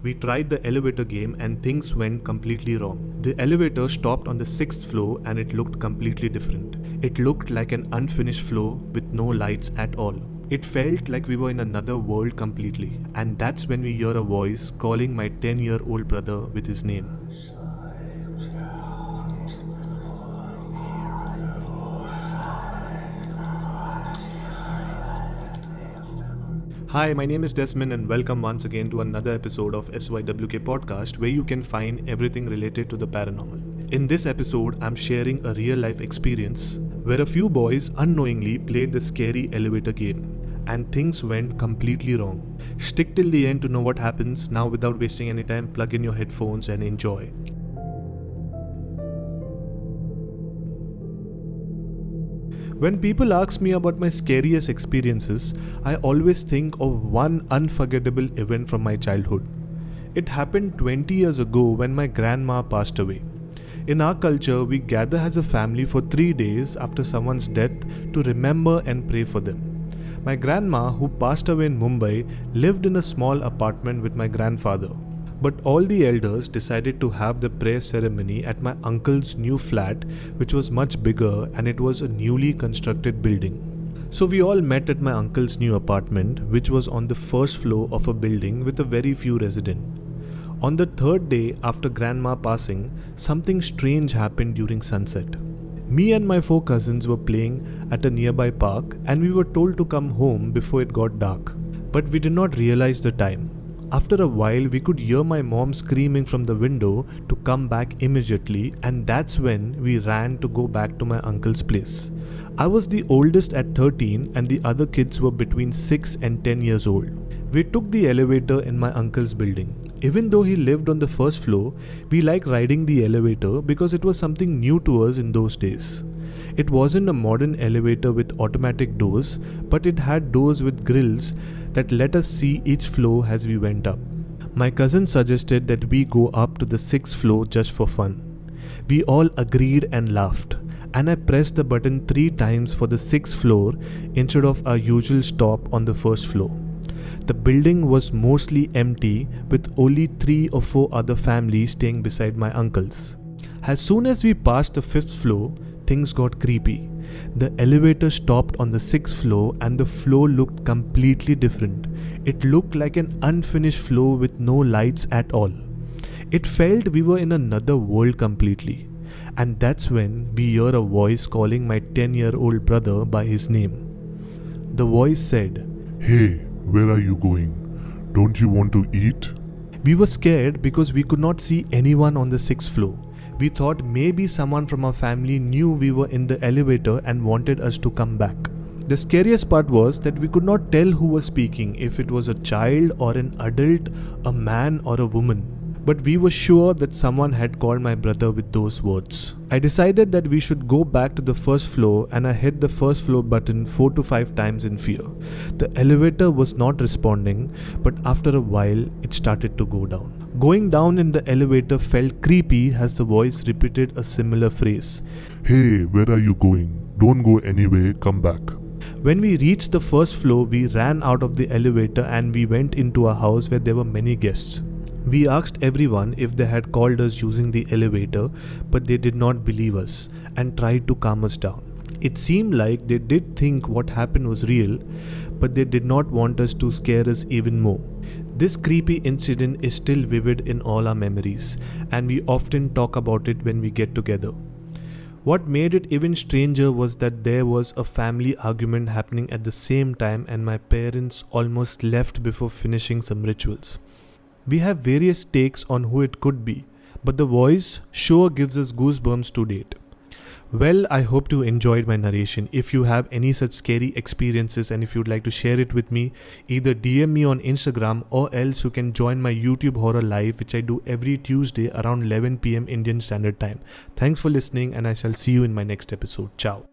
We tried the elevator game and things went completely wrong. The elevator stopped on the 6th floor and it looked completely different. It looked like an unfinished floor with no lights at all. It felt like we were in another world completely. And that's when we hear a voice calling my 10-year-old brother with his name. Hi, my name is Desmond and welcome once again to another episode of SYWK Podcast, where you can find everything related to the paranormal. In this episode, I'm sharing a real life experience where a few boys unknowingly played the scary elevator game and things went completely wrong. Stick till the end to know what happens. Now, without wasting any time, plug in your headphones and enjoy. When people ask me about my scariest experiences, I always think of one unforgettable event from my childhood. It happened 20 years ago when my grandma passed away. In our culture, we gather as a family for 3 days after someone's death to remember and pray for them. My grandma, who passed away in Mumbai, lived in a small apartment with my grandfather. But all the elders decided to have the prayer ceremony at my uncle's new flat, which was much bigger and it was a newly constructed building. So we all met at my uncle's new apartment, which was on the first floor of a building with a very few residents. On the third day after grandma passing, something strange happened during sunset. Me and my 4 cousins were playing at a nearby park and we were told to come home before it got dark. But we did not realize the time. After a while, we could hear my mom screaming from the window to come back immediately, and that's when we ran to go back to my uncle's place. I was the oldest at 13 and the other kids were between 6 and 10 years old. We took the elevator in my uncle's building. Even though he lived on the first floor, we liked riding the elevator because it was something new to us in those days. It wasn't a modern elevator with automatic doors, but it had doors with grills that let us see each floor as we went up. My cousin suggested that we go up to the 6th floor just for fun. We all agreed and laughed, and I pressed the button 3 times for the 6th floor instead of our usual stop on the first floor. The building was mostly empty with only 3 or 4 other families staying beside my uncle's. As soon as we passed the 5th floor, things got creepy. The elevator stopped on the 6th floor and the floor looked completely different. It looked like an unfinished floor with no lights at all. It felt we were in another world completely. And that's when we hear a voice calling my 10-year-old brother by his name. The voice said, "Hey, where are you going? Don't you want to eat?" We were scared because we could not see anyone on the 6th floor. We thought maybe someone from our family knew we were in the elevator and wanted us to come back. The scariest part was that we could not tell who was speaking, if it was a child or an adult, a man or a woman. But we were sure that someone had called my brother with those words. I decided that we should go back to the first floor and I hit the first floor button 4 to 5 times in fear. The elevator was not responding, but after a while it started to go down. Going down in the elevator felt creepy as the voice repeated a similar phrase. "Hey, where are you going? Don't go anyway, come back." When we reached the first floor, we ran out of the elevator and we went into a house where there were many guests. We asked everyone if they had called us using the elevator, but they did not believe us and tried to calm us down. It seemed like they did think what happened was real, but they did not want us to scare us even more. This creepy incident is still vivid in all our memories, and we often talk about it when we get together. What made it even stranger was that there was a family argument happening at the same time and my parents almost left before finishing some rituals. We have various takes on who it could be, but the voice sure gives us goosebumps to date. Well, I hope you enjoyed my narration. If you have any such scary experiences and if you'd like to share it with me, either DM me on Instagram or else you can join my YouTube Horror Live, which I do every Tuesday around 11 PM Indian Standard Time. Thanks for listening and I shall see you in my next episode. Ciao.